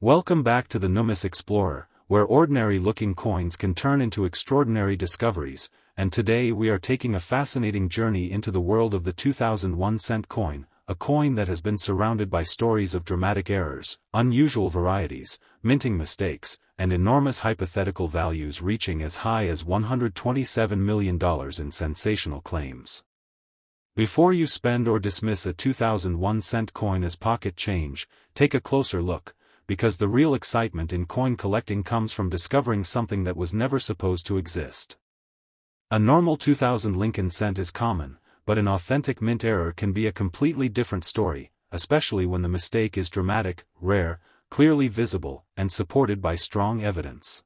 Welcome back to the Numis Explorer, where ordinary-looking coins can turn into extraordinary discoveries, and today we are taking a fascinating journey into the world of the 2001 cent coin, a coin that has been surrounded by stories of dramatic errors, unusual varieties, minting mistakes, and enormous hypothetical values reaching as high as $127 million in sensational claims. Before you spend or dismiss a 2001 cent coin as pocket change, take a closer look, because the real excitement in coin collecting comes from discovering something that was never supposed to exist. A normal 2000 Lincoln cent is common, but an authentic mint error can be a completely different story, especially when the mistake is dramatic, rare, clearly visible, and supported by strong evidence.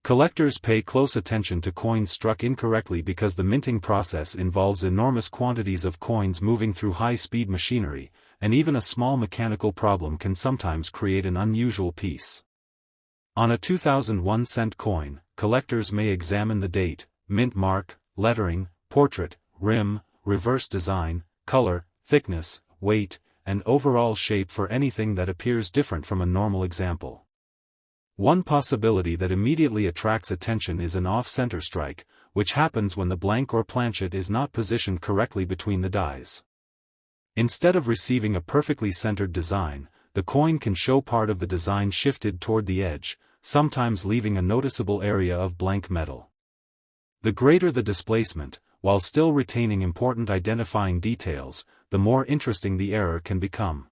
Collectors pay close attention to coins struck incorrectly because the minting process involves enormous quantities of coins moving through high-speed machinery, and even a small mechanical problem can sometimes create an unusual piece. On a 2001 cent coin, collectors may examine the date, mint mark, lettering, portrait, rim, reverse design, color, thickness, weight, and overall shape for anything that appears different from a normal example. One possibility that immediately attracts attention is an off-center strike, which happens when the blank or planchet is not positioned correctly between the dies. Instead of receiving a perfectly centered design, the coin can show part of the design shifted toward the edge, sometimes leaving a noticeable area of blank metal. The greater the displacement, while still retaining important identifying details, the more interesting the error can become.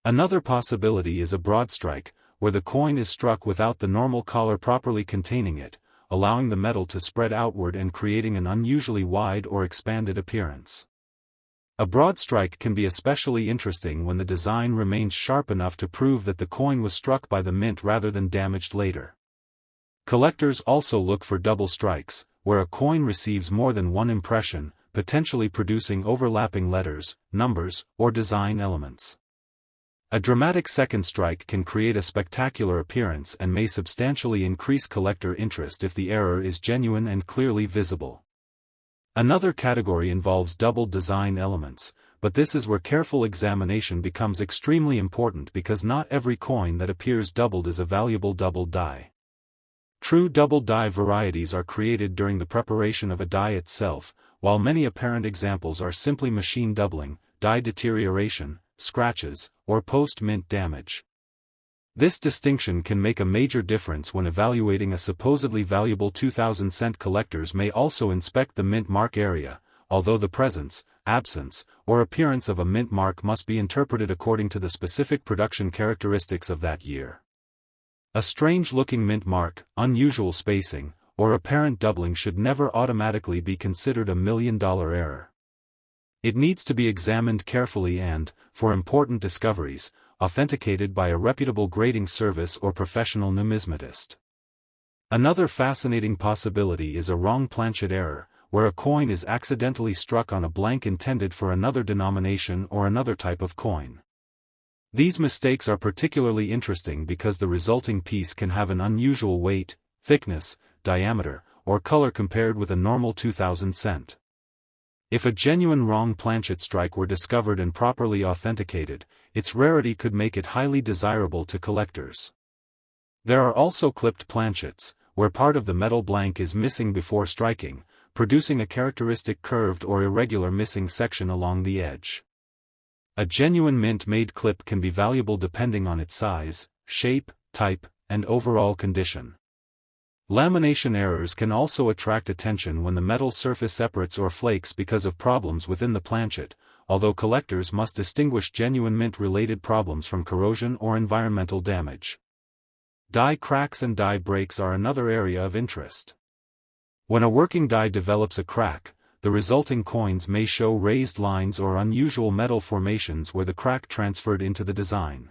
Another possibility is a broad strike, where the coin is struck without the normal collar properly containing it, allowing the metal to spread outward and creating an unusually wide or expanded appearance. A broad strike can be especially interesting when the design remains sharp enough to prove that the coin was struck by the mint rather than damaged later. Collectors also look for double strikes, where a coin receives more than one impression, potentially producing overlapping letters, numbers, or design elements. A dramatic second strike can create a spectacular appearance and may substantially increase collector interest if the error is genuine and clearly visible. Another category involves doubled design elements, but this is where careful examination becomes extremely important because not every coin that appears doubled is a valuable doubled die. True double die varieties are created during the preparation of a die itself, while many apparent examples are simply machine doubling, die deterioration, scratches, or post-mint damage. This distinction can make a major difference when evaluating a supposedly valuable 2000 cent. Collectors may also inspect the mint mark area, although the presence, absence, or appearance of a mint mark must be interpreted according to the specific production characteristics of that year. A strange-looking mint mark, unusual spacing, or apparent doubling should never automatically be considered a $1 million error. It needs to be examined carefully and, for important discoveries, authenticated by a reputable grading service or professional numismatist. Another fascinating possibility is a wrong planchet error, where a coin is accidentally struck on a blank intended for another denomination or another type of coin. These mistakes are particularly interesting because the resulting piece can have an unusual weight, thickness, diameter, or color compared with a normal 2000 cent. If a genuine wrong planchet strike were discovered and properly authenticated, its rarity could make it highly desirable to collectors. There are also clipped planchets, where part of the metal blank is missing before striking, producing a characteristic curved or irregular missing section along the edge. A genuine mint-made clip can be valuable depending on its size, shape, type, and overall condition. Lamination errors can also attract attention when the metal surface separates or flakes because of problems within the planchet, although collectors must distinguish genuine mint-related problems from corrosion or environmental damage. Die cracks and die breaks are another area of interest. When a working die develops a crack, the resulting coins may show raised lines or unusual metal formations where the crack transferred into the design.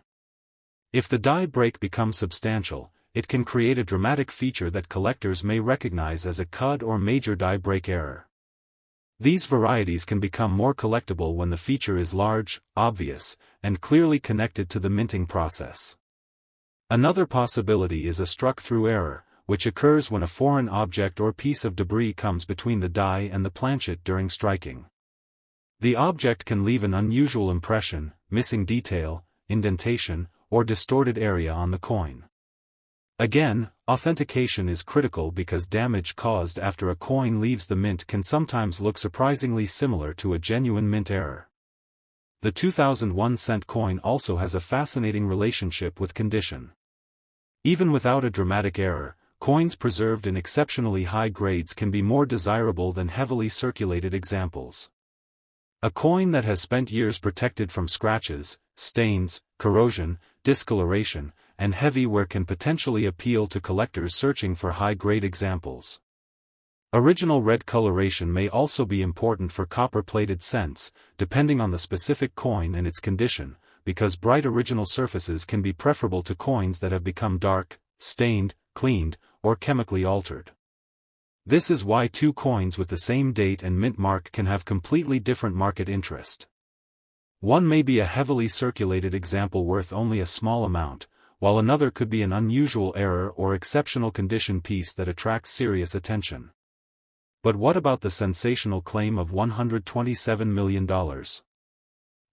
If the die break becomes substantial, it can create a dramatic feature that collectors may recognize as a cud or major die break error. These varieties can become more collectible when the feature is large, obvious, and clearly connected to the minting process. Another possibility is a struck-through error, which occurs when a foreign object or piece of debris comes between the die and the planchet during striking. The object can leave an unusual impression, missing detail, indentation, or distorted area on the coin. Again, authentication is critical because damage caused after a coin leaves the mint can sometimes look surprisingly similar to a genuine mint error. The 2001 cent coin also has a fascinating relationship with condition. Even without a dramatic error, coins preserved in exceptionally high grades can be more desirable than heavily circulated examples. A coin that has spent years protected from scratches, stains, corrosion, discoloration, and heavy wear can potentially appeal to collectors searching for high-grade examples. Original red coloration may also be important for copper-plated cents, depending on the specific coin and its condition, because bright original surfaces can be preferable to coins that have become dark, stained, cleaned, or chemically altered. This is why two coins with the same date and mint mark can have completely different market interest. One may be a heavily circulated example worth only a small amount, while another could be an unusual error or exceptional condition piece that attracts serious attention. But what about the sensational claim of $127 million?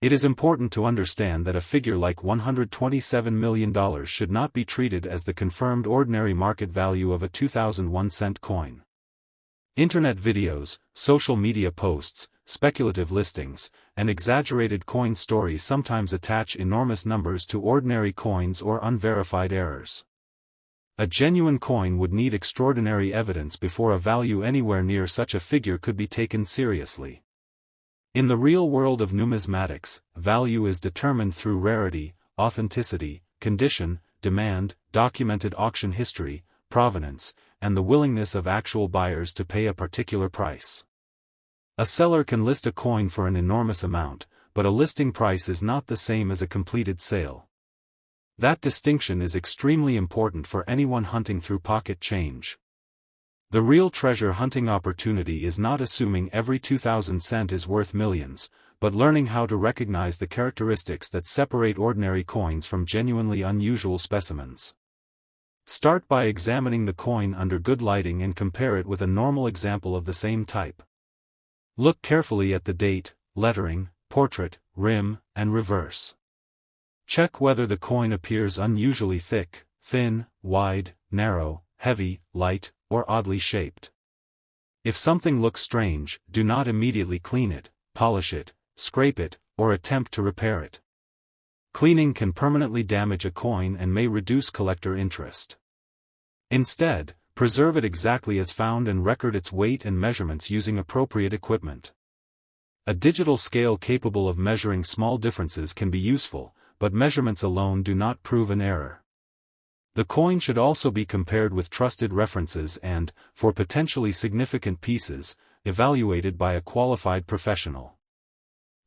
It is important to understand that a figure like $127 million should not be treated as the confirmed ordinary market value of a 2001 cent coin. Internet videos, social media posts, speculative listings, and exaggerated coin stories sometimes attach enormous numbers to ordinary coins or unverified errors. A genuine coin would need extraordinary evidence before a value anywhere near such a figure could be taken seriously. In the real world of numismatics, value is determined through rarity, authenticity, condition, demand, documented auction history, provenance, and the willingness of actual buyers to pay a particular price. A seller can list a coin for an enormous amount, but a listing price is not the same as a completed sale. That distinction is extremely important for anyone hunting through pocket change. The real treasure hunting opportunity is not assuming every 2000 cent is worth millions, but learning how to recognize the characteristics that separate ordinary coins from genuinely unusual specimens. Start by examining the coin under good lighting and compare it with a normal example of the same type. Look carefully at the date, lettering, portrait, rim, and reverse. Check whether the coin appears unusually thick, thin, wide, narrow, heavy, light, or oddly shaped. If something looks strange, do not immediately clean it, polish it, scrape it, or attempt to repair it. Cleaning can permanently damage a coin and may reduce collector interest. Instead, preserve it exactly as found and record its weight and measurements using appropriate equipment. A digital scale capable of measuring small differences can be useful, but measurements alone do not prove an error. The coin should also be compared with trusted references and, for potentially significant pieces, evaluated by a qualified professional.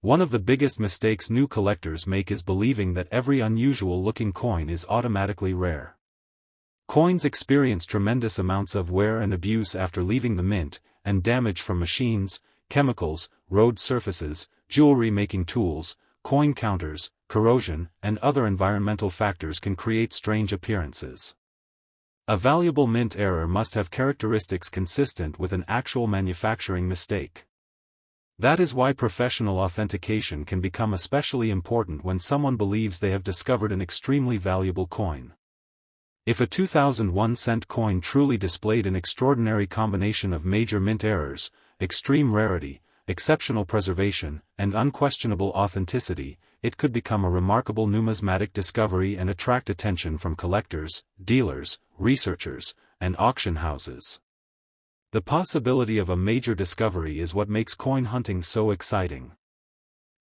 One of the biggest mistakes new collectors make is believing that every unusual-looking coin is automatically rare. Coins experience tremendous amounts of wear and abuse after leaving the mint, and damage from machines, chemicals, road surfaces, jewelry-making tools, coin counters, corrosion, and other environmental factors can create strange appearances. A valuable mint error must have characteristics consistent with an actual manufacturing mistake. That is why professional authentication can become especially important when someone believes they have discovered an extremely valuable coin. If a 2001 cent coin truly displayed an extraordinary combination of major mint errors, extreme rarity, exceptional preservation, and unquestionable authenticity, it could become a remarkable numismatic discovery and attract attention from collectors, dealers, researchers, and auction houses. The possibility of a major discovery is what makes coin hunting so exciting.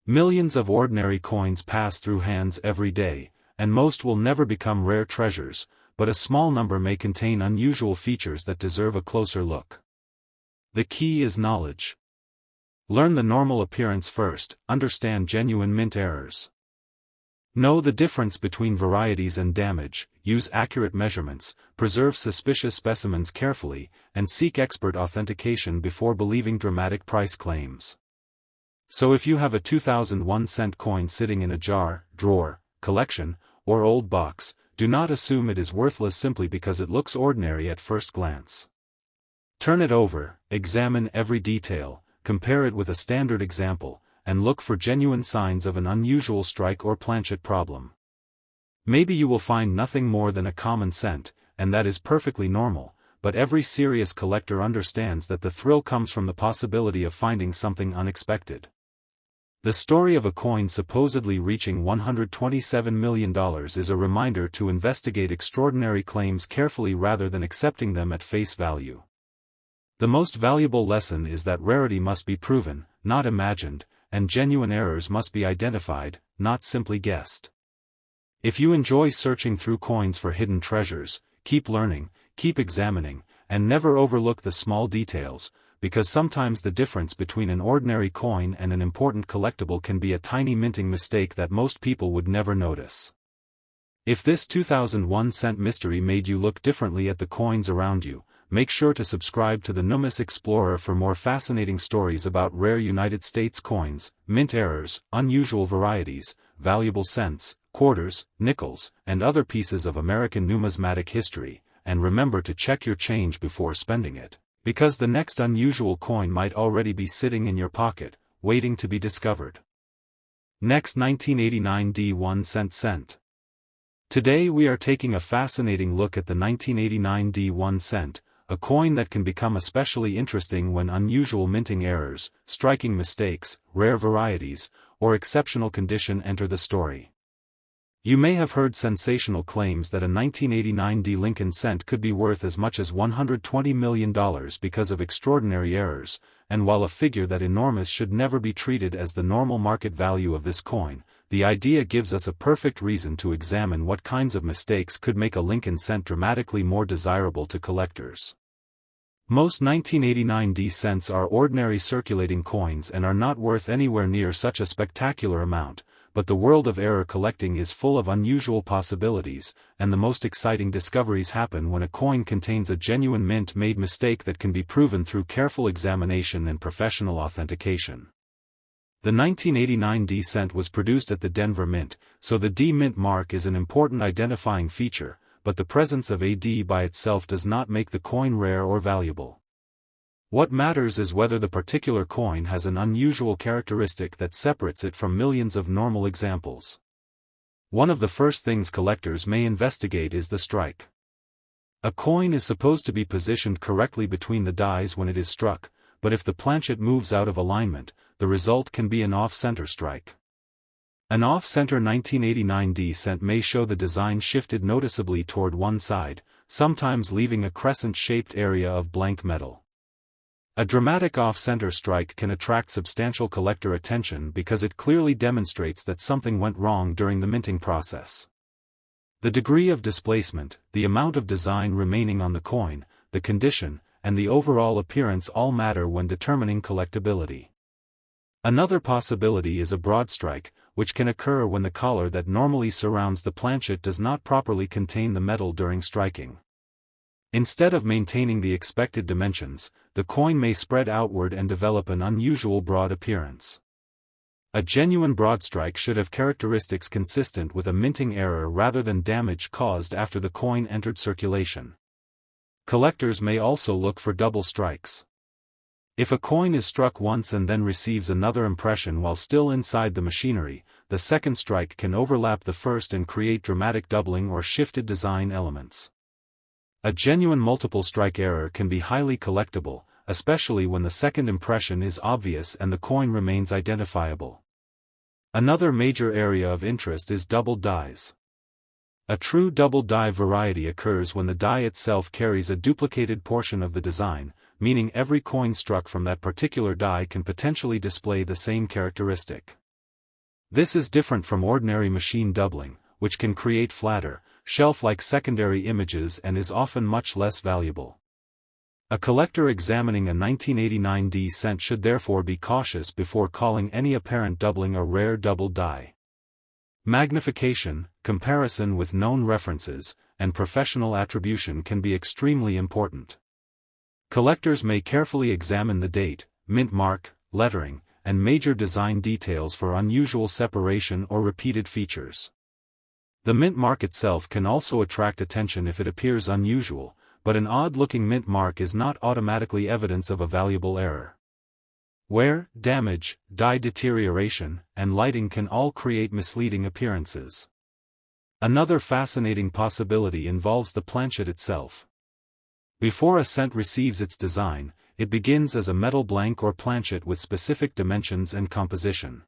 Millions of ordinary coins pass through hands every day, and most will never become rare treasures, but a small number may contain unusual features that deserve a closer look. The key is knowledge. Learn the normal appearance first, understand genuine mint errors. Know the difference between varieties and damage, use accurate measurements, preserve suspicious specimens carefully, and seek expert authentication before believing dramatic price claims. So if you have a 2001 cent coin sitting in a jar, drawer, collection, or old box, do not assume it is worthless simply because it looks ordinary at first glance. Turn it over, examine every detail, compare it with a standard example, and look for genuine signs of an unusual strike or planchet problem. Maybe you will find nothing more than a common cent, and that is perfectly normal, but every serious collector understands that the thrill comes from the possibility of finding something unexpected. The story of a coin supposedly reaching $127 million is a reminder to investigate extraordinary claims carefully rather than accepting them at face value. The most valuable lesson is that rarity must be proven, not imagined, and genuine errors must be identified, not simply guessed. If you enjoy searching through coins for hidden treasures, keep learning, keep examining, and never overlook the small details, because sometimes the difference between an ordinary coin and an important collectible can be a tiny minting mistake that most people would never notice. If this 2001 cent mystery made you look differently at the coins around you, make sure to subscribe to the Numis Explorer for more fascinating stories about rare United States coins, mint errors, unusual varieties, valuable cents, quarters, nickels, and other pieces of American numismatic history, and remember to check your change before spending it, because the next unusual coin might already be sitting in your pocket, waiting to be discovered. Next, 1989 D1 cent. Today we are taking a fascinating look at the 1989 D1 cent, a coin that can become especially interesting when unusual minting errors, striking mistakes, rare varieties, or exceptional condition enter the story. You may have heard sensational claims that a 1989 D Lincoln cent could be worth as much as $120 million because of extraordinary errors, and while a figure that enormous should never be treated as the normal market value of this coin, the idea gives us a perfect reason to examine what kinds of mistakes could make a Lincoln cent dramatically more desirable to collectors. Most 1989 D cents are ordinary circulating coins and are not worth anywhere near such a spectacular amount, but the world of error collecting is full of unusual possibilities, and the most exciting discoveries happen when a coin contains a genuine mint-made mistake that can be proven through careful examination and professional authentication. The 1989 D cent was produced at the Denver Mint, so the D Mint mark is an important identifying feature, but the presence of a D by itself does not make the coin rare or valuable. What matters is whether the particular coin has an unusual characteristic that separates it from millions of normal examples. One of the first things collectors may investigate is the strike. A coin is supposed to be positioned correctly between the dies when it is struck, but if the planchet moves out of alignment, the result can be an off-center strike. An off-center 1989 D cent may show the design shifted noticeably toward one side, sometimes leaving a crescent-shaped area of blank metal. A dramatic off-center strike can attract substantial collector attention because it clearly demonstrates that something went wrong during the minting process. The degree of displacement, the amount of design remaining on the coin, the condition, and the overall appearance all matter when determining collectability. Another possibility is a broad strike, which can occur when the collar that normally surrounds the planchet does not properly contain the metal during striking. Instead of maintaining the expected dimensions, the coin may spread outward and develop an unusual broad appearance. A genuine broad strike should have characteristics consistent with a minting error rather than damage caused after the coin entered circulation. Collectors may also look for double strikes. If a coin is struck once and then receives another impression while still inside the machinery, the second strike can overlap the first and create dramatic doubling or shifted design elements. A genuine multiple strike error can be highly collectible, especially when the second impression is obvious and the coin remains identifiable. Another major area of interest is double dies. A true double die variety occurs when the die itself carries a duplicated portion of the design, meaning every coin struck from that particular die can potentially display the same characteristic. This is different from ordinary machine doubling, which can create flatter, shelf-like secondary images and is often much less valuable. A collector examining a 1989 D cent should therefore be cautious before calling any apparent doubling a rare double die. Magnification, comparison with known references, and professional attribution can be extremely important. Collectors may carefully examine the date, mint mark, lettering, and major design details for unusual separation or repeated features. The mint mark itself can also attract attention if it appears unusual, but an odd-looking mint mark is not automatically evidence of a valuable error. Wear, damage, die deterioration, and lighting can all create misleading appearances. Another fascinating possibility involves the planchet itself. Before a cent receives its design, it begins as a metal blank or planchet with specific dimensions and composition.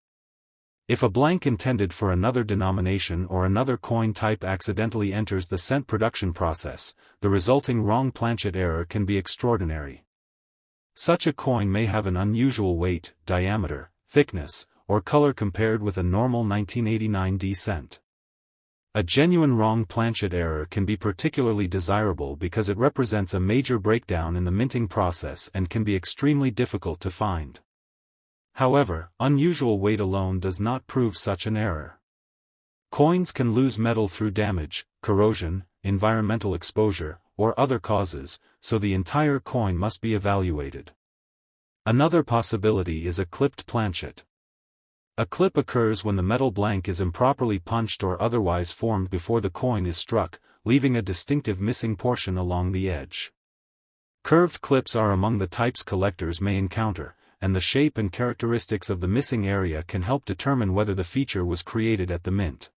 If a blank intended for another denomination or another coin type accidentally enters the cent production process, the resulting wrong planchet error can be extraordinary. Such a coin may have an unusual weight, diameter, thickness, or color compared with a normal 1989D cent. A genuine wrong planchet error can be particularly desirable because it represents a major breakdown in the minting process and can be extremely difficult to find. However, unusual weight alone does not prove such an error. Coins can lose metal through damage, corrosion, environmental exposure, or other causes, so the entire coin must be evaluated. Another possibility is a clipped planchet. A clip occurs when the metal blank is improperly punched or otherwise formed before the coin is struck, leaving a distinctive missing portion along the edge. Curved clips are among the types collectors may encounter, and the shape and characteristics of the missing area can help determine whether the feature was created at the mint.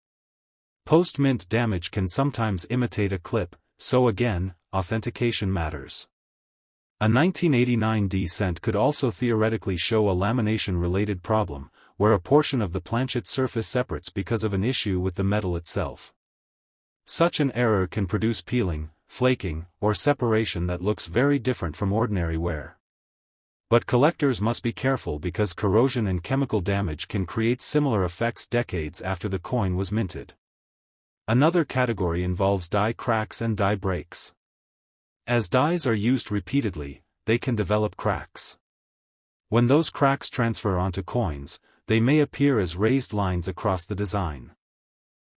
Post-mint damage can sometimes imitate a clip, so again, authentication matters. A 1989D cent could also theoretically show a lamination-related problem, where a portion of the planchet surface separates because of an issue with the metal itself. Such an error can produce peeling, flaking, or separation that looks very different from ordinary wear. But collectors must be careful because corrosion and chemical damage can create similar effects decades after the coin was minted. Another category involves die cracks and die breaks. As dies are used repeatedly, they can develop cracks. When those cracks transfer onto coins, they may appear as raised lines across the design.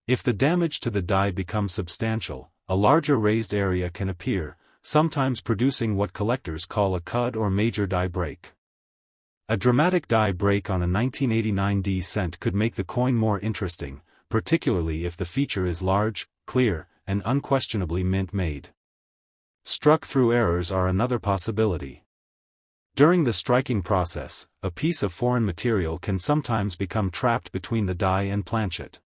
If the damage to the die becomes substantial, a larger raised area can appear, sometimes producing what collectors call a cud or major die break. A dramatic die break on a 1989D cent could make the coin more interesting, particularly if the feature is large, clear, and unquestionably mint-made. Struck-through errors are another possibility. During the striking process, a piece of foreign material can sometimes become trapped between the die and planchet.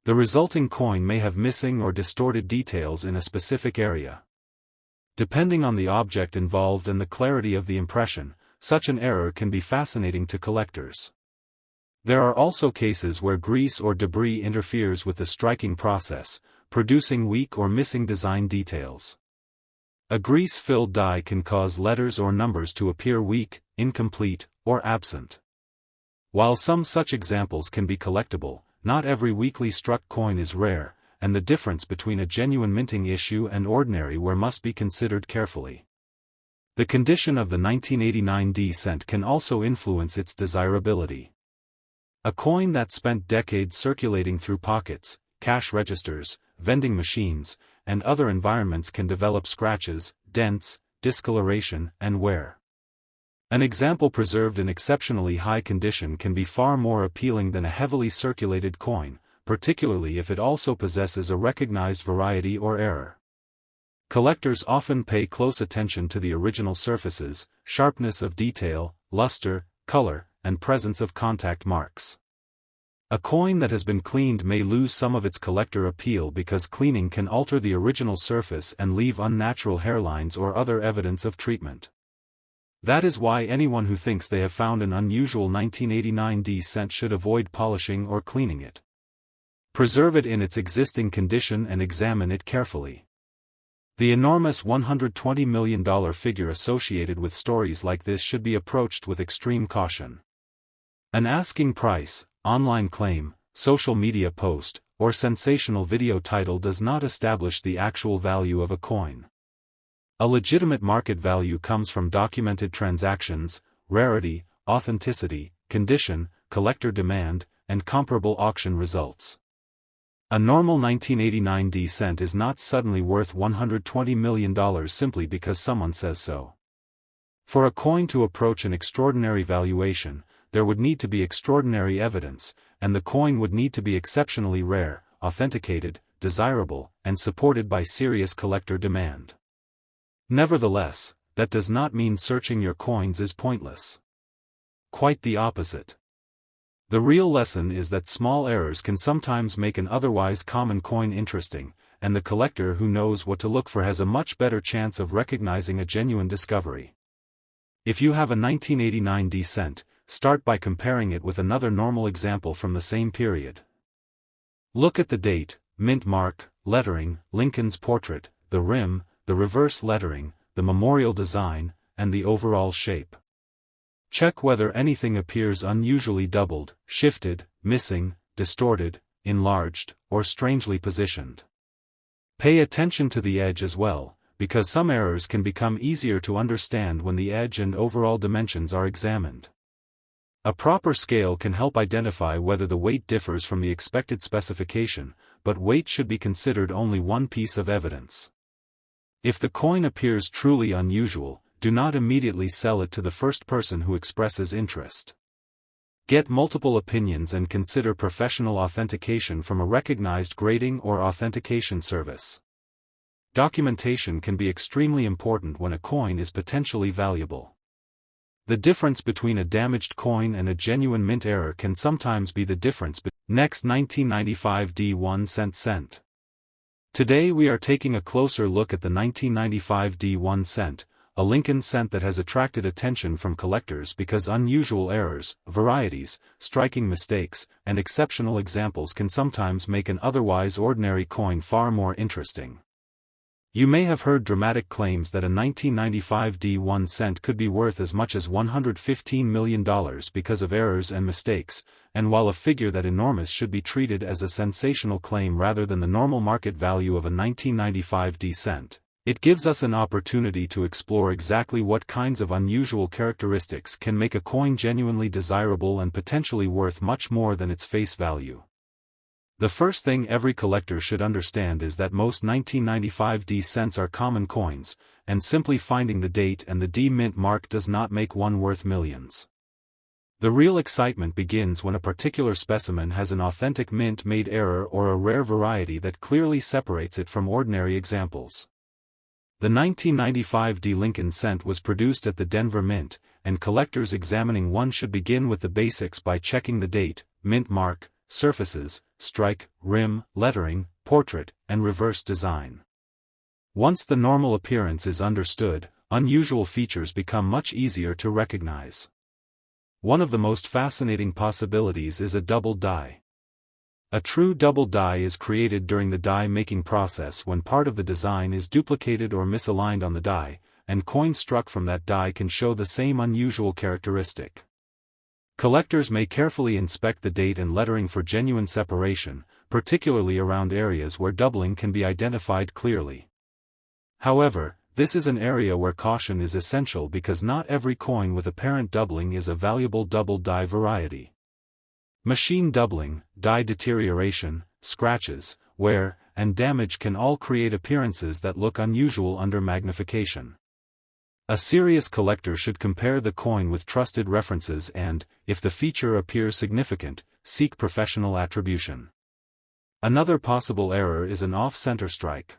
The resulting coin may have missing or distorted details in a specific area. Depending on the object involved and the clarity of the impression, such an error can be fascinating to collectors. There are also cases where grease or debris interferes with the striking process, producing weak or missing design details. A grease-filled die can cause letters or numbers to appear weak, incomplete, or absent. While some such examples can be collectible, not every weakly struck coin is rare, and the difference between a genuine minting issue and ordinary wear must be considered carefully. The condition of the 1989D cent can also influence its desirability. A coin that spent decades circulating through pockets, cash registers, vending machines, and other environments can develop scratches, dents, discoloration, and wear. An example preserved in exceptionally high condition can be far more appealing than a heavily circulated coin, particularly if it also possesses a recognized variety or error. Collectors often pay close attention to the original surfaces, sharpness of detail, luster, color, and presence of contact marks. A coin that has been cleaned may lose some of its collector appeal because cleaning can alter the original surface and leave unnatural hairlines or other evidence of treatment. That is why anyone who thinks they have found an unusual 1989D cent should avoid polishing or cleaning it. Preserve it in its existing condition and examine it carefully. The enormous $120 million figure associated with stories like this should be approached with extreme caution. An asking price, online claim, social media post, or sensational video title does not establish the actual value of a coin. A legitimate market value comes from documented transactions, rarity, authenticity, condition, collector demand, and comparable auction results. A normal 1989D cent is not suddenly worth $120 million simply because someone says so. For a coin to approach an extraordinary valuation, there would need to be extraordinary evidence, and the coin would need to be exceptionally rare, authenticated, desirable, and supported by serious collector demand. Nevertheless, that does not mean searching your coins is pointless. Quite the opposite. The real lesson is that small errors can sometimes make an otherwise common coin interesting, and the collector who knows what to look for has a much better chance of recognizing a genuine discovery. If you have a 1989 D cent, start by comparing it with another normal example from the same period. Look at the date, mint mark, lettering, Lincoln's portrait, the rim, the reverse lettering, the memorial design, and the overall shape. Check whether anything appears unusually doubled, shifted, missing, distorted, enlarged, or strangely positioned. Pay attention to the edge as well, because some errors can become easier to understand when the edge and overall dimensions are examined. A proper scale can help identify whether the weight differs from the expected specification, but weight should be considered only one piece of evidence. If the coin appears truly unusual, do not immediately sell it to the first person who expresses interest. Get multiple opinions and consider professional authentication from a recognized grading or authentication service. Documentation can be extremely important when a coin is potentially valuable. The difference between a damaged coin and a genuine mint error can sometimes be the difference between. Next, 1995 D1 cent. Today we are taking a closer look at the 1995 D1 cent, a Lincoln cent that has attracted attention from collectors because unusual errors, varieties, striking mistakes, and exceptional examples can sometimes make an otherwise ordinary coin far more interesting. You may have heard dramatic claims that a 1995 D1 cent could be worth as much as $115 million because of errors and mistakes, and while a figure that enormous should be treated as a sensational claim rather than the normal market value of a 1995 D cent, it gives us an opportunity to explore exactly what kinds of unusual characteristics can make a coin genuinely desirable and potentially worth much more than its face value. The first thing every collector should understand is that most 1995 D cents are common coins, and simply finding the date and the D mint mark does not make one worth millions. The real excitement begins when a particular specimen has an authentic mint-made error or a rare variety that clearly separates it from ordinary examples. The 1995 D Lincoln cent was produced at the Denver Mint, and collectors examining one should begin with the basics by checking the date, mint mark, surfaces, strike, rim, lettering, portrait, and reverse design. Once the normal appearance is understood, unusual features become much easier to recognize. One of the most fascinating possibilities is a double die. A true double die is created during the die-making process when part of the design is duplicated or misaligned on the die, and coins struck from that die can show the same unusual characteristic. Collectors may carefully inspect the date and lettering for genuine separation, particularly around areas where doubling can be identified clearly. However, this is an area where caution is essential because not every coin with apparent doubling is a valuable double die variety. Machine doubling, die deterioration, scratches, wear, and damage can all create appearances that look unusual under magnification. A serious collector should compare the coin with trusted references and, if the feature appears significant, seek professional attribution. Another possible error is an off-center strike.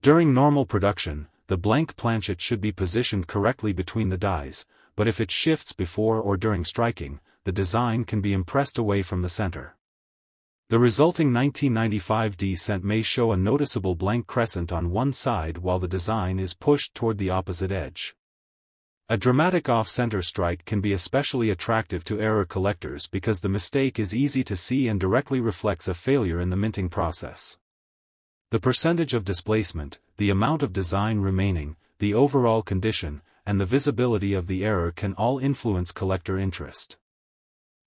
During normal production, the blank planchet should be positioned correctly between the dies, but if it shifts before or during striking, the design can be impressed away from the center. The resulting 1995 D cent may show a noticeable blank crescent on one side while the design is pushed toward the opposite edge. A dramatic off-center strike can be especially attractive to error collectors because the mistake is easy to see and directly reflects a failure in the minting process. The percentage of displacement, the amount of design remaining, the overall condition, and the visibility of the error can all influence collector interest.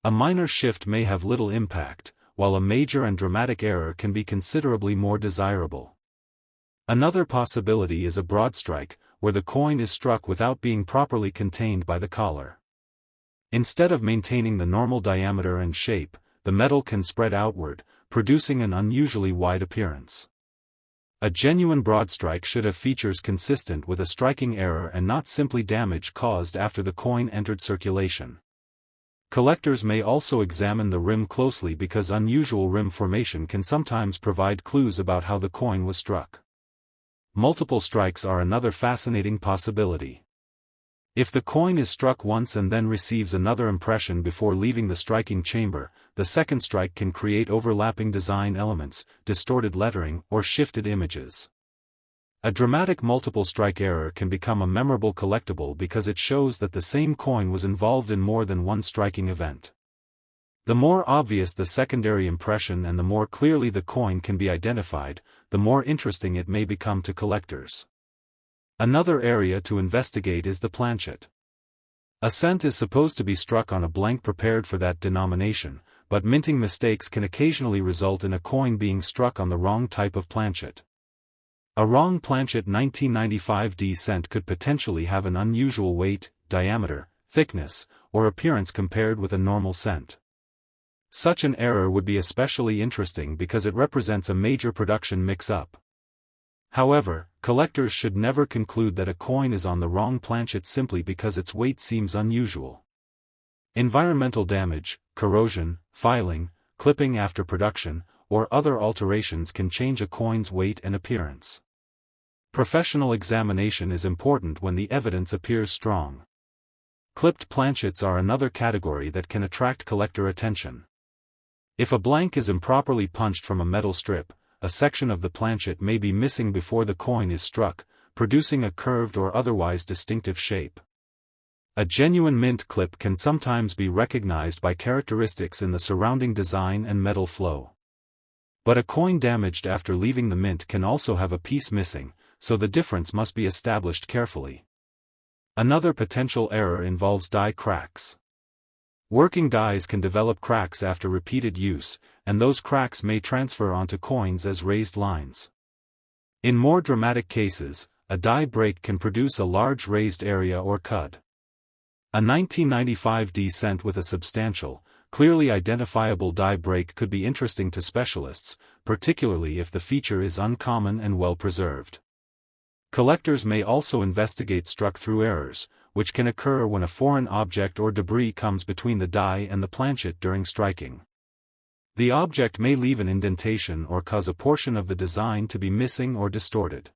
A minor shift may have little impact, while a major and dramatic error can be considerably more desirable. Another possibility is a broad strike, where the coin is struck without being properly contained by the collar. Instead of maintaining the normal diameter and shape, the metal can spread outward, producing an unusually wide appearance. A genuine broad strike should have features consistent with a striking error and not simply damage caused after the coin entered circulation. Collectors may also examine the rim closely because unusual rim formation can sometimes provide clues about how the coin was struck. Multiple strikes are another fascinating possibility. If the coin is struck once and then receives another impression before leaving the striking chamber, the second strike can create overlapping design elements, distorted lettering, or shifted images. A dramatic multiple strike error can become a memorable collectible because it shows that the same coin was involved in more than one striking event. The more obvious the secondary impression and the more clearly the coin can be identified, the more interesting it may become to collectors. Another area to investigate is the planchet. A cent is supposed to be struck on a blank prepared for that denomination, but minting mistakes can occasionally result in a coin being struck on the wrong type of planchet. A wrong planchet 1995D cent could potentially have an unusual weight, diameter, thickness, or appearance compared with a normal cent. Such an error would be especially interesting because it represents a major production mix-up. However, collectors should never conclude that a coin is on the wrong planchet simply because its weight seems unusual. Environmental damage, corrosion, filing, clipping after production, or other alterations can change a coin's weight and appearance. Professional examination is important when the evidence appears strong. Clipped planchets are another category that can attract collector attention. If a blank is improperly punched from a metal strip, a section of the planchet may be missing before the coin is struck, producing a curved or otherwise distinctive shape. A genuine mint clip can sometimes be recognized by characteristics in the surrounding design and metal flow. But a coin damaged after leaving the mint can also have a piece missing, so the difference must be established carefully. Another potential error involves die cracks. Working dies can develop cracks after repeated use, and those cracks may transfer onto coins as raised lines. In more dramatic cases, a die break can produce a large raised area or cud. A 1995D cent with a substantial, clearly identifiable die break could be interesting to specialists, particularly if the feature is uncommon and well preserved. Collectors may also investigate struck-through errors, which can occur when a foreign object or debris comes between the die and the planchet during striking. The object may leave an indentation or cause a portion of the design to be missing or distorted.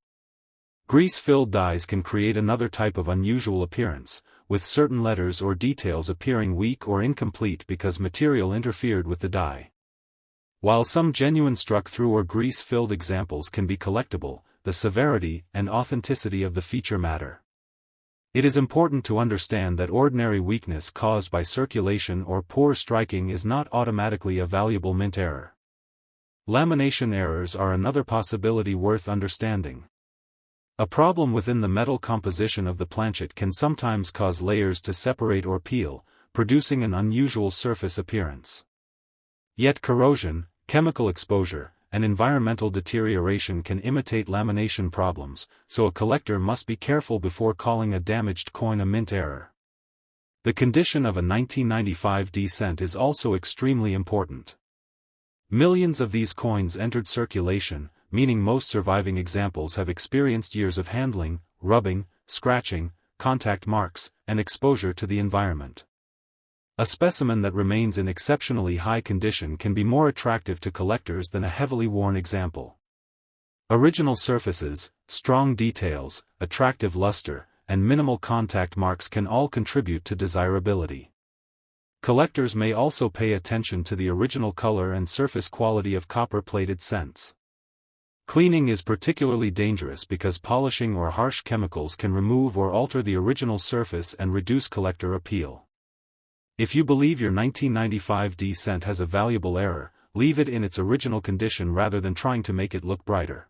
Grease-filled dies can create another type of unusual appearance, with certain letters or details appearing weak or incomplete because material interfered with the die. While some genuine struck-through or grease-filled examples can be collectible, the severity and authenticity of the feature matter. It is important to understand that ordinary weakness caused by circulation or poor striking is not automatically a valuable mint error. Lamination errors are another possibility worth understanding. A problem within the metal composition of the planchet can sometimes cause layers to separate or peel, producing an unusual surface appearance. Yet corrosion, chemical exposure, and environmental deterioration can imitate lamination problems, so a collector must be careful before calling a damaged coin a mint error. The condition of a 1995D cent is also extremely important. Millions of these coins entered circulation, meaning most surviving examples have experienced years of handling, rubbing, scratching, contact marks, and exposure to the environment. A specimen that remains in exceptionally high condition can be more attractive to collectors than a heavily worn example. Original surfaces, strong details, attractive luster, and minimal contact marks can all contribute to desirability. Collectors may also pay attention to the original color and surface quality of copper-plated cents. Cleaning is particularly dangerous because polishing or harsh chemicals can remove or alter the original surface and reduce collector appeal. If you believe your 1995D cent has a valuable error, leave it in its original condition rather than trying to make it look brighter.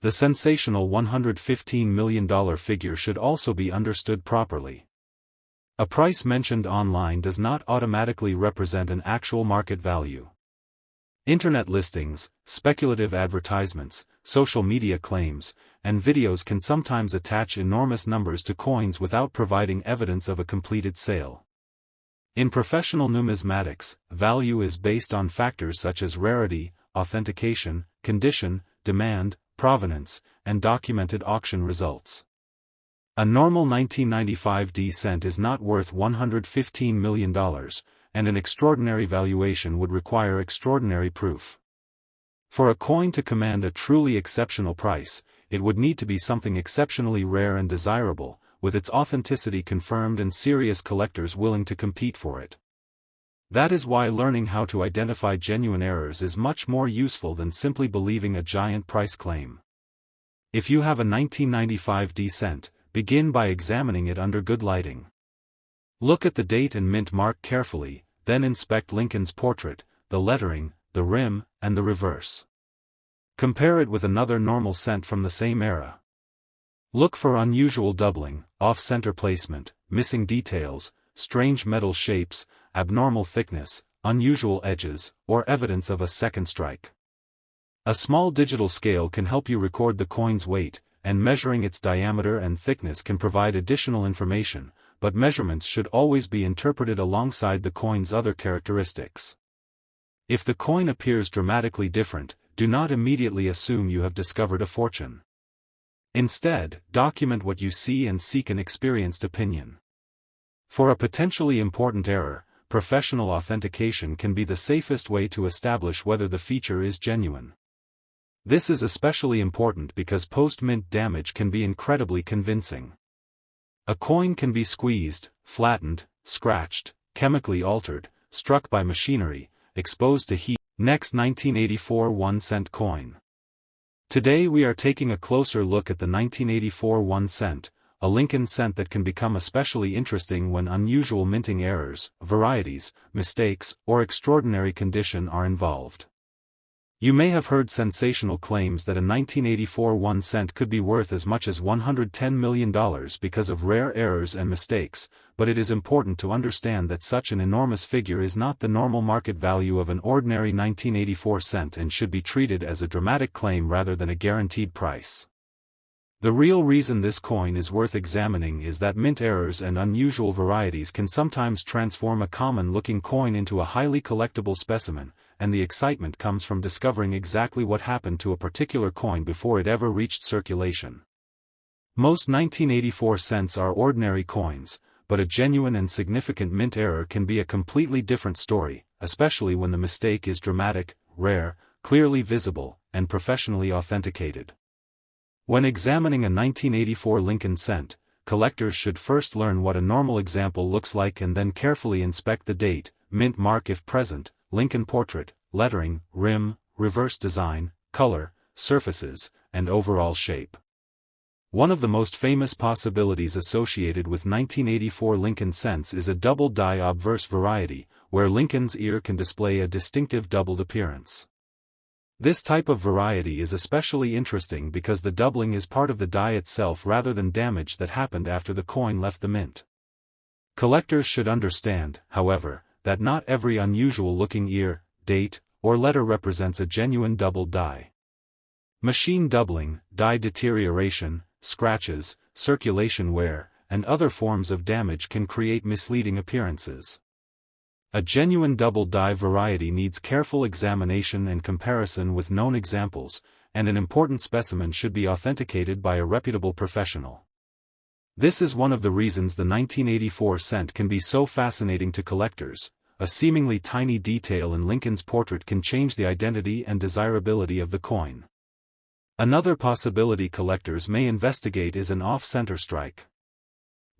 The sensational $115 million figure should also be understood properly. A price mentioned online does not automatically represent an actual market value. Internet listings, speculative advertisements, social media claims, and videos can sometimes attach enormous numbers to coins without providing evidence of a completed sale. In professional numismatics, value is based on factors such as rarity, authentication, condition, demand, provenance, and documented auction results. A normal 1995D cent is not worth $115 million, and an extraordinary valuation would require extraordinary proof. For a coin to command a truly exceptional price, it would need to be something exceptionally rare and desirable, with its authenticity confirmed and serious collectors willing to compete for it. That is why learning how to identify genuine errors is much more useful than simply believing a giant price claim. If you have a 1995 D cent, begin by examining it under good lighting. Look at the date and mint mark carefully, then inspect Lincoln's portrait, the lettering, the rim, and the reverse. Compare it with another normal cent from the same era. Look for unusual doubling, off-center placement, missing details, strange metal shapes, abnormal thickness, unusual edges, or evidence of a second strike. A small digital scale can help you record the coin's weight, and measuring its diameter and thickness can provide additional information, but measurements should always be interpreted alongside the coin's other characteristics. If the coin appears dramatically different, do not immediately assume you have discovered a fortune. Instead, document what you see and seek an experienced opinion. For a potentially important error, professional authentication can be the safest way to establish whether the feature is genuine. This is especially important because post-mint damage can be incredibly convincing. A coin can be squeezed, flattened, scratched, chemically altered, struck by machinery, exposed to heat. Next, 1984 1-cent coin. Today we are taking a closer look at the 1984 1 cent, a Lincoln cent that can become especially interesting when unusual minting errors, varieties, mistakes, or extraordinary condition are involved. You may have heard sensational claims that a 1984 1 cent could be worth as much as $110 million because of rare errors and mistakes, but it is important to understand that such an enormous figure is not the normal market value of an ordinary 1984 cent and should be treated as a dramatic claim rather than a guaranteed price. The real reason this coin is worth examining is that mint errors and unusual varieties can sometimes transform a common-looking coin into a highly collectible specimen, and the excitement comes from discovering exactly what happened to a particular coin before it ever reached circulation. Most 1984 cents are ordinary coins, but a genuine and significant mint error can be a completely different story, especially when the mistake is dramatic, rare, clearly visible, and professionally authenticated. When examining a 1984 Lincoln cent, collectors should first learn what a normal example looks like and then carefully inspect the date, mint mark if present, Lincoln portrait, lettering, rim, reverse design, color, surfaces, and overall shape. One of the most famous possibilities associated with 1984 Lincoln cents is a double die obverse variety, where Lincoln's ear can display a distinctive doubled appearance. This type of variety is especially interesting because the doubling is part of the die itself rather than damage that happened after the coin left the mint. Collectors should understand, however, that not every unusual-looking ear, date, or letter represents a genuine doubled die. Machine doubling, die deterioration, scratches, circulation wear, and other forms of damage can create misleading appearances. A genuine double die variety needs careful examination and comparison with known examples, and an important specimen should be authenticated by a reputable professional. This is one of the reasons the 1984 cent can be so fascinating to collectors. A seemingly tiny detail in Lincoln's portrait can change the identity and desirability of the coin. Another possibility collectors may investigate is an off-center strike.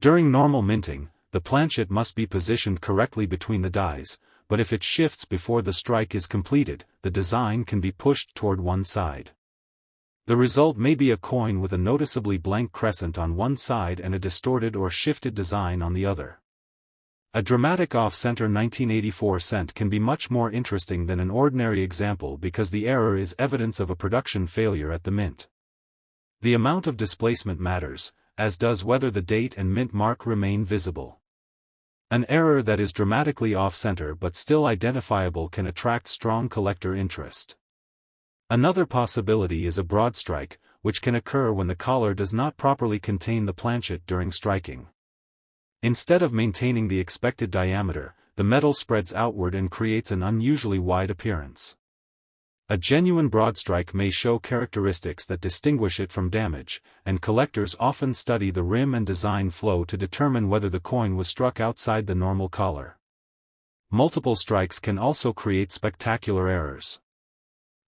During normal minting, the planchet must be positioned correctly between the dies, but if it shifts before the strike is completed, the design can be pushed toward one side. The result may be a coin with a noticeably blank crescent on one side and a distorted or shifted design on the other. A dramatic off-center 1984 cent can be much more interesting than an ordinary example because the error is evidence of a production failure at the mint. The amount of displacement matters, as does whether the date and mint mark remain visible. An error that is dramatically off-center but still identifiable can attract strong collector interest. Another possibility is a broad strike, which can occur when the collar does not properly contain the planchet during striking. Instead of maintaining the expected diameter, the metal spreads outward and creates an unusually wide appearance. A genuine broad strike may show characteristics that distinguish it from damage, and collectors often study the rim and design flow to determine whether the coin was struck outside the normal collar. Multiple strikes can also create spectacular errors.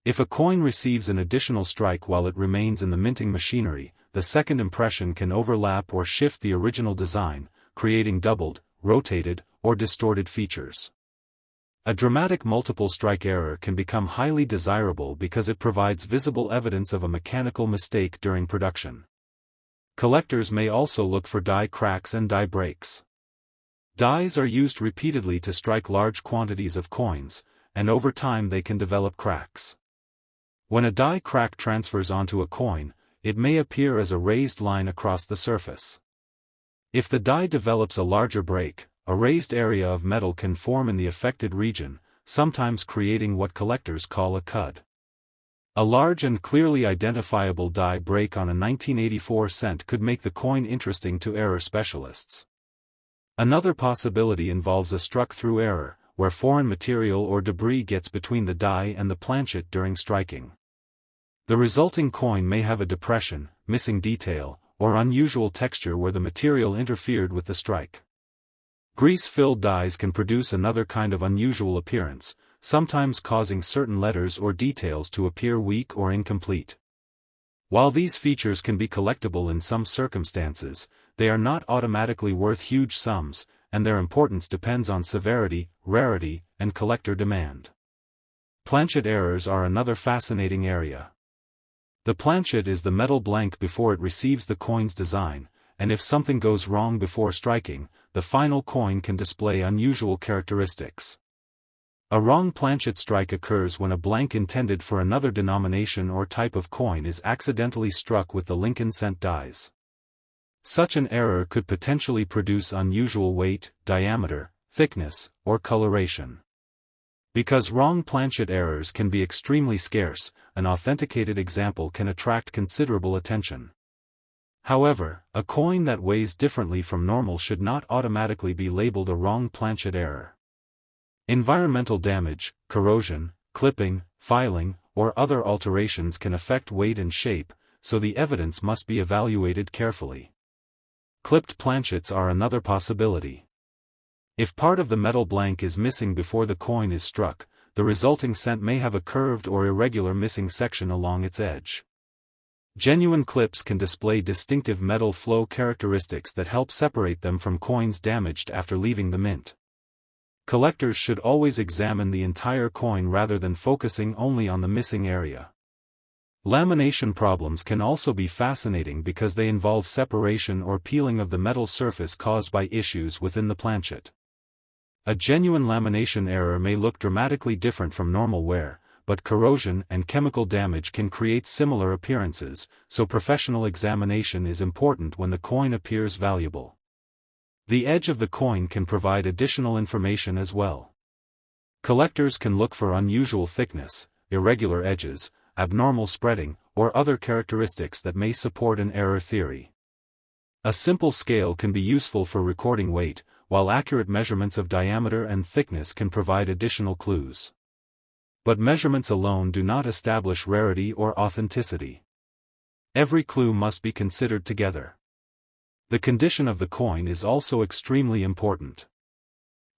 If a coin receives an additional strike while it remains in the minting machinery, the second impression can overlap or shift the original design, creating doubled, rotated, or distorted features. A dramatic multiple strike error can become highly desirable because it provides visible evidence of a mechanical mistake during production. Collectors may also look for die cracks and die breaks. Dies are used repeatedly to strike large quantities of coins, and over time they can develop cracks. When a die crack transfers onto a coin, it may appear as a raised line across the surface. If the die develops a larger break, a raised area of metal can form in the affected region, sometimes creating what collectors call a cud. A large and clearly identifiable die break on a 1984 cent could make the coin interesting to error specialists. Another possibility involves a struck-through error, where foreign material or debris gets between the die and the planchet during striking. The resulting coin may have a depression, missing detail, or unusual texture where the material interfered with the strike. Grease-filled dies can produce another kind of unusual appearance, sometimes causing certain letters or details to appear weak or incomplete. While these features can be collectible in some circumstances, they are not automatically worth huge sums, and their importance depends on severity, rarity, and collector demand. Planchet errors are another fascinating area. The planchet is the metal blank before it receives the coin's design, and if something goes wrong before striking, the final coin can display unusual characteristics. A wrong planchet strike occurs when a blank intended for another denomination or type of coin is accidentally struck with the Lincoln cent dies. Such an error could potentially produce unusual weight, diameter, thickness, or coloration. Because wrong planchet errors can be extremely scarce, an authenticated example can attract considerable attention. However, a coin that weighs differently from normal should not automatically be labeled a wrong planchet error. Environmental damage, corrosion, clipping, filing, or other alterations can affect weight and shape, so the evidence must be evaluated carefully. Clipped planchets are another possibility. If part of the metal blank is missing before the coin is struck, the resulting cent may have a curved or irregular missing section along its edge. Genuine clips can display distinctive metal flow characteristics that help separate them from coins damaged after leaving the mint. Collectors should always examine the entire coin rather than focusing only on the missing area. Lamination problems can also be fascinating because they involve separation or peeling of the metal surface caused by issues within the planchet. A genuine lamination error may look dramatically different from normal wear, but corrosion and chemical damage can create similar appearances, so professional examination is important when the coin appears valuable. The edge of the coin can provide additional information as well. Collectors can look for unusual thickness, irregular edges, abnormal spreading, or other characteristics that may support an error theory. A simple scale can be useful for recording weight, while accurate measurements of diameter and thickness can provide additional clues. But measurements alone do not establish rarity or authenticity. Every clue must be considered together. The condition of the coin is also extremely important.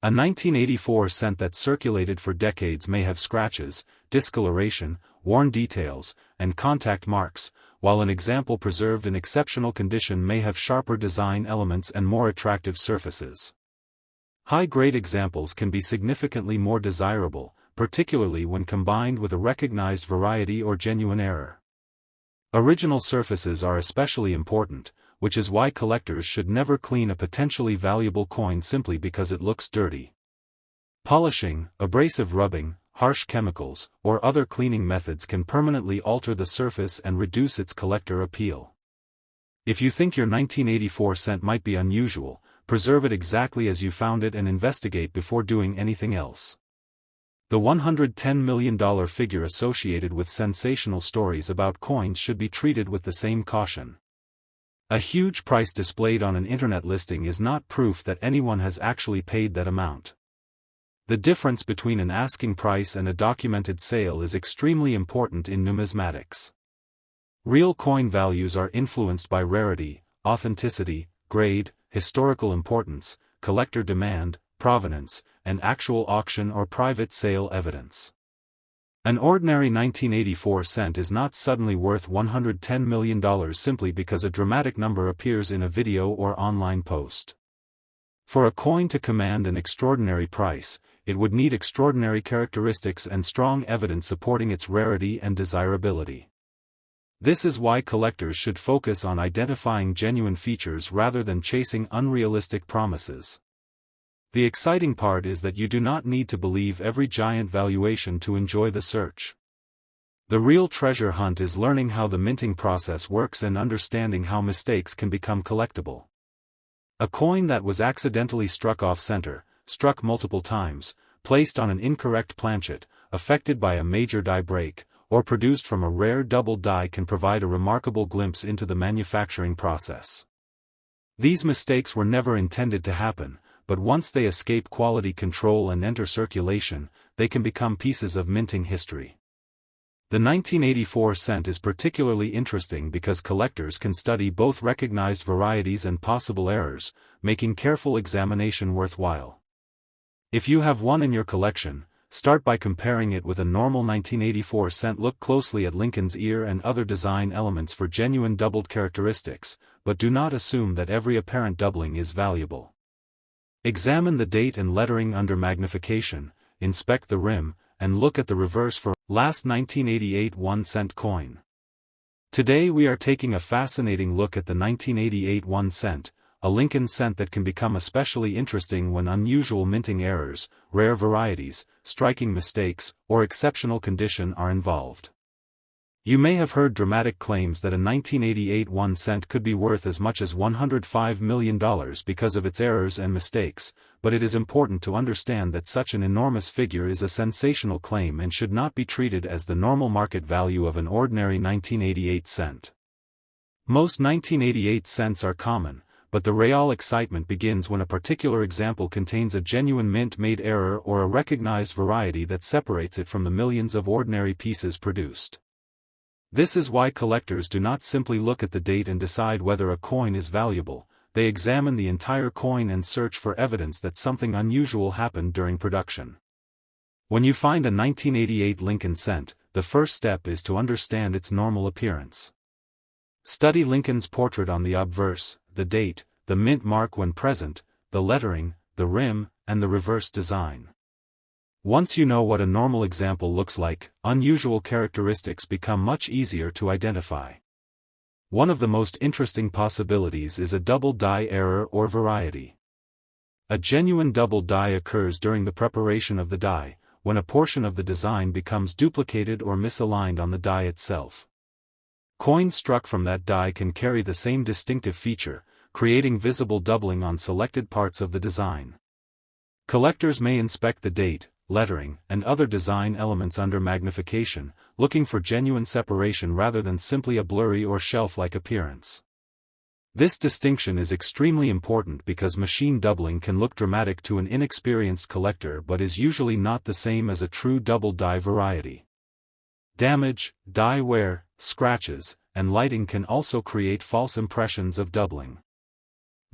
A 1984 cent that circulated for decades may have scratches, discoloration, worn details, and contact marks, while an example preserved in exceptional condition may have sharper design elements and more attractive surfaces. High-grade examples can be significantly more desirable, particularly when combined with a recognized variety or genuine error. Original surfaces are especially important, which is why collectors should never clean a potentially valuable coin simply because it looks dirty. Polishing, abrasive rubbing, harsh chemicals, or other cleaning methods can permanently alter the surface and reduce its collector appeal. If you think your 1984 cent might be unusual, preserve it exactly as you found it and investigate before doing anything else. The $110 million figure associated with sensational stories about coins should be treated with the same caution. A huge price displayed on an internet listing is not proof that anyone has actually paid that amount. The difference between an asking price and a documented sale is extremely important in numismatics. Real coin values are influenced by rarity, authenticity, grade, historical importance, collector demand, provenance, and actual auction or private sale evidence. An ordinary 1984 cent is not suddenly worth $110 million simply because a dramatic number appears in a video or online post. For a coin to command an extraordinary price, it would need extraordinary characteristics and strong evidence supporting its rarity and desirability. This is why collectors should focus on identifying genuine features rather than chasing unrealistic promises. The exciting part is that you do not need to believe every giant valuation to enjoy the search. The real treasure hunt is learning how the minting process works and understanding how mistakes can become collectible. A coin that was accidentally struck off-center, struck multiple times, placed on an incorrect planchet, affected by a major die break, or produced from a rare double die can provide a remarkable glimpse into the manufacturing process. These mistakes were never intended to happen, but once they escape quality control and enter circulation, they can become pieces of minting history. The 1984 cent is particularly interesting because collectors can study both recognized varieties and possible errors, making careful examination worthwhile. If you have one in your collection, start by comparing it with a normal 1984 cent. Look closely at Lincoln's ear and other design elements for genuine doubled characteristics, but do not assume that every apparent doubling is valuable. Examine the date and lettering under magnification, inspect the rim, and look at the reverse for last 1988 1-cent coin. Today we are taking a fascinating look at the 1988 1 cent, a Lincoln cent that can become especially interesting when unusual minting errors, rare varieties, striking mistakes, or exceptional condition are involved. You may have heard dramatic claims that a 1988 1 cent could be worth as much as $105 million because of its errors and mistakes, but it is important to understand that such an enormous figure is a sensational claim and should not be treated as the normal market value of an ordinary 1988 cent. Most 1988 cents are common, but the real excitement begins when a particular example contains a genuine mint-made error or a recognized variety that separates it from the millions of ordinary pieces produced. This is why collectors do not simply look at the date and decide whether a coin is valuable, they examine the entire coin and search for evidence that something unusual happened during production. When you find a 1988 Lincoln cent, the first step is to understand its normal appearance. Study Lincoln's portrait on the obverse, the date, the mint mark when present, the lettering, the rim, and the reverse design. Once you know what a normal example looks like, unusual characteristics become much easier to identify. One of the most interesting possibilities is a double die error or variety. A genuine double die occurs during the preparation of the die, when a portion of the design becomes duplicated or misaligned on the die itself. Coins struck from that die can carry the same distinctive feature, creating visible doubling on selected parts of the design. Collectors may inspect the date, lettering, and other design elements under magnification, looking for genuine separation rather than simply a blurry or shelf-like appearance. This distinction is extremely important because machine doubling can look dramatic to an inexperienced collector but is usually not the same as a true double die variety. Damage, die wear, scratches, and lighting can also create false impressions of doubling.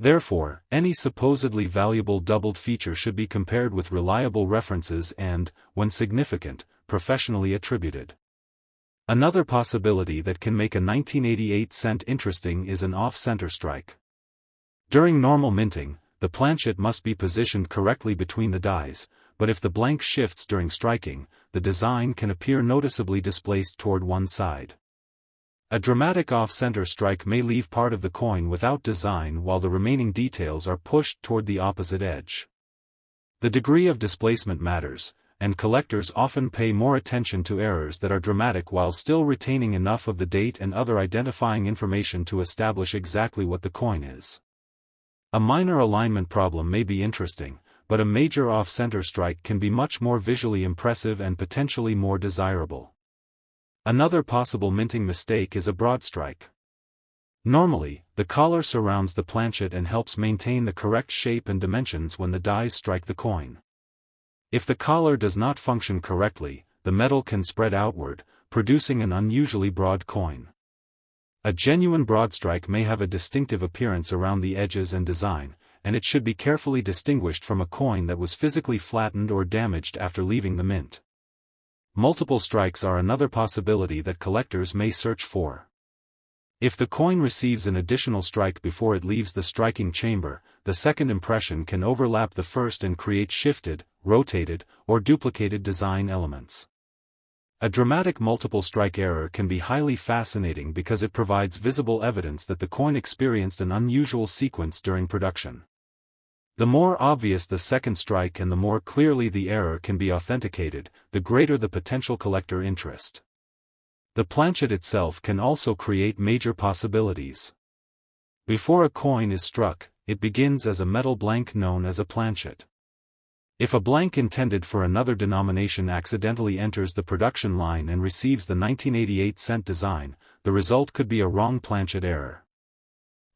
Therefore, any supposedly valuable doubled feature should be compared with reliable references and, when significant, professionally attributed. Another possibility that can make a 1988 cent interesting is an off-center strike. During normal minting, the planchet must be positioned correctly between the dies, but if the blank shifts during striking, the design can appear noticeably displaced toward one side. A dramatic off-center strike may leave part of the coin without design while the remaining details are pushed toward the opposite edge. The degree of displacement matters, and collectors often pay more attention to errors that are dramatic while still retaining enough of the date and other identifying information to establish exactly what the coin is. A minor alignment problem may be interesting, but a major off-center strike can be much more visually impressive and potentially more desirable. Another possible minting mistake is a broad strike. Normally, the collar surrounds the planchet and helps maintain the correct shape and dimensions when the dies strike the coin. If the collar does not function correctly, the metal can spread outward, producing an unusually broad coin. A genuine broad strike may have a distinctive appearance around the edges and design, and it should be carefully distinguished from a coin that was physically flattened or damaged after leaving the mint. Multiple strikes are another possibility that collectors may search for. If the coin receives an additional strike before it leaves the striking chamber, the second impression can overlap the first and create shifted, rotated, or duplicated design elements. A dramatic multiple strike error can be highly fascinating because it provides visible evidence that the coin experienced an unusual sequence during production. The more obvious the second strike and the more clearly the error can be authenticated, the greater the potential collector interest. The planchet itself can also create major possibilities. Before a coin is struck, it begins as a metal blank known as a planchet. If a blank intended for another denomination accidentally enters the production line and receives the 1988-cent design, the result could be a wrong planchet error.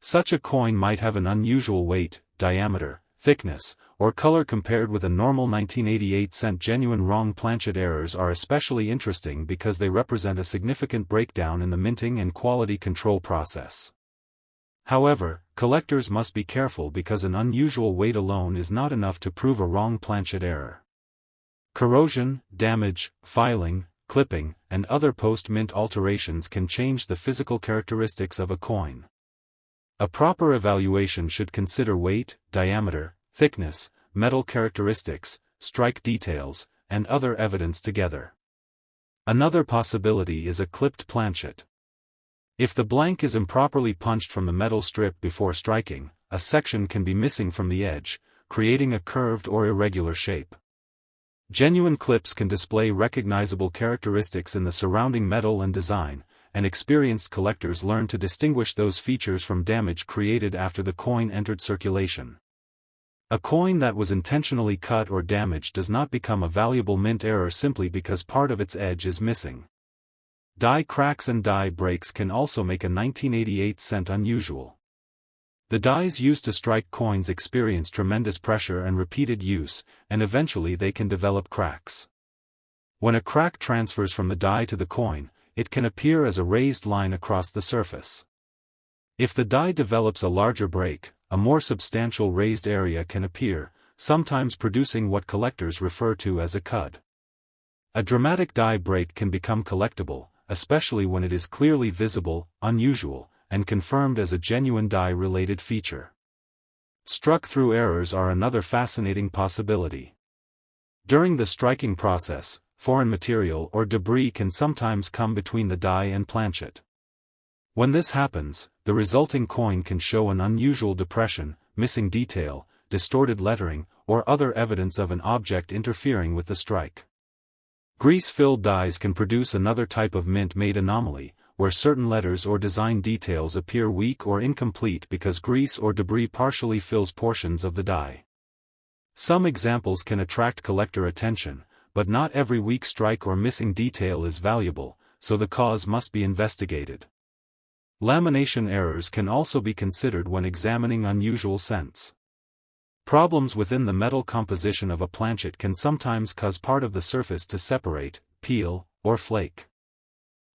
Such a coin might have an unusual weight, diameter, thickness, or color compared with a normal 1988-cent genuine. Wrong planchet errors are especially interesting because they represent a significant breakdown in the minting and quality control process. However, collectors must be careful because an unusual weight alone is not enough to prove a wrong planchet error. Corrosion, damage, filing, clipping, and other post-mint alterations can change the physical characteristics of a coin. A proper evaluation should consider weight, diameter, thickness, metal characteristics, strike details, and other evidence together. Another possibility is a clipped planchet. If the blank is improperly punched from the metal strip before striking, a section can be missing from the edge, creating a curved or irregular shape. Genuine clips can display recognizable characteristics in the surrounding metal and design, and experienced collectors learn to distinguish those features from damage created after the coin entered circulation. A coin that was intentionally cut or damaged does not become a valuable mint error simply because part of its edge is missing. Die cracks and die breaks can also make a 1988-cent unusual. The dies used to strike coins experience tremendous pressure and repeated use, and eventually they can develop cracks. When a crack transfers from the die to the coin, it can appear as a raised line across the surface. If the die develops a larger break, a more substantial raised area can appear, sometimes producing what collectors refer to as a cud. A dramatic die break can become collectible, especially when it is clearly visible, unusual, and confirmed as a genuine die-related feature. Struck-through errors are another fascinating possibility. During the striking process, foreign material or debris can sometimes come between the die and planchet. When this happens, the resulting coin can show an unusual depression, missing detail, distorted lettering, or other evidence of an object interfering with the strike. Grease-filled dies can produce another type of mint-made anomaly, where certain letters or design details appear weak or incomplete because grease or debris partially fills portions of the die. Some examples can attract collector attention, but not every weak strike or missing detail is valuable, so the cause must be investigated. Lamination errors can also be considered when examining unusual cents. Problems within the metal composition of a planchet can sometimes cause part of the surface to separate, peel, or flake.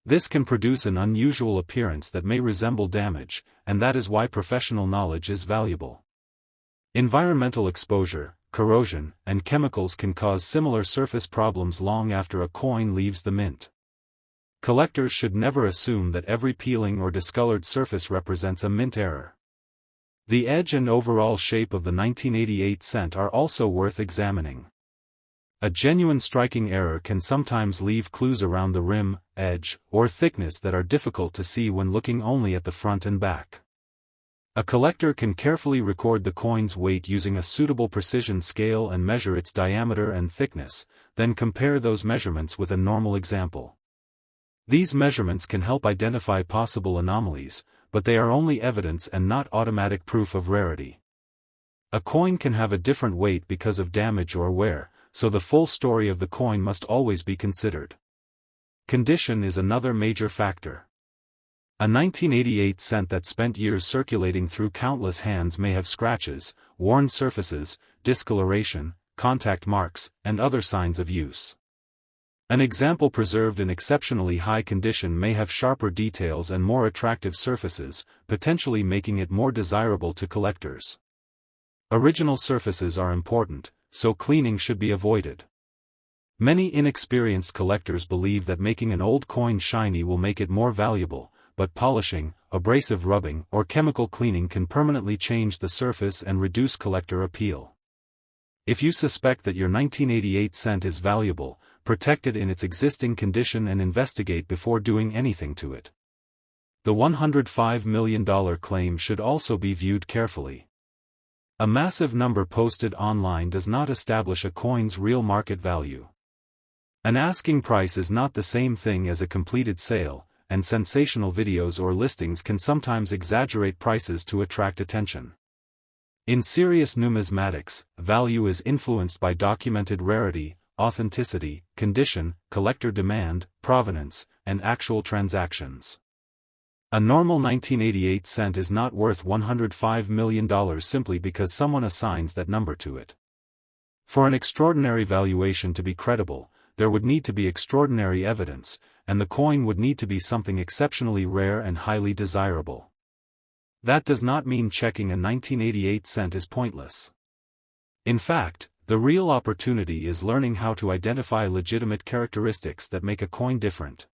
This can produce an unusual appearance that may resemble damage, and that is why professional knowledge is valuable. Environmental exposure, corrosion, and chemicals can cause similar surface problems long after a coin leaves the mint. Collectors should never assume that every peeling or discolored surface represents a mint error. The edge and overall shape of the 1988 cent are also worth examining. A genuine striking error can sometimes leave clues around the rim, edge, or thickness that are difficult to see when looking only at the front and back. A collector can carefully record the coin's weight using a suitable precision scale and measure its diameter and thickness, then compare those measurements with a normal example. These measurements can help identify possible anomalies, but they are only evidence and not automatic proof of rarity. A coin can have a different weight because of damage or wear, so the full story of the coin must always be considered. Condition is another major factor. A 1988 cent that spent years circulating through countless hands may have scratches, worn surfaces, discoloration, contact marks, and other signs of use. An example preserved in exceptionally high condition may have sharper details and more attractive surfaces, potentially making it more desirable to collectors. Original surfaces are important, so cleaning should be avoided. Many inexperienced collectors believe that making an old coin shiny will make it more valuable, but polishing, abrasive rubbing, or chemical cleaning can permanently change the surface and reduce collector appeal. If you suspect that your 1988 cent is valuable, protect it in its existing condition and investigate before doing anything to it. The $105 million claim should also be viewed carefully. A massive number posted online does not establish a coin's real market value. An asking price is not the same thing as a completed sale, and sensational videos or listings can sometimes exaggerate prices to attract attention. In serious numismatics, value is influenced by documented rarity, authenticity, condition, collector demand, provenance, and actual transactions. A normal 1988 cent is not worth $105 million simply because someone assigns that number to it. For an extraordinary valuation to be credible, there would need to be extraordinary evidence, and the coin would need to be something exceptionally rare and highly desirable. That does not mean checking a 1988 cent is pointless. In fact, the real opportunity is learning how to identify legitimate characteristics that make a coin different.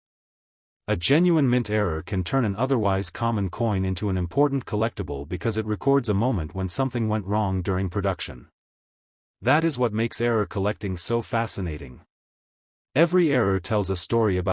A genuine mint error can turn an otherwise common coin into an important collectible because it records a moment when something went wrong during production. That is what makes error collecting so fascinating. Every error tells a story about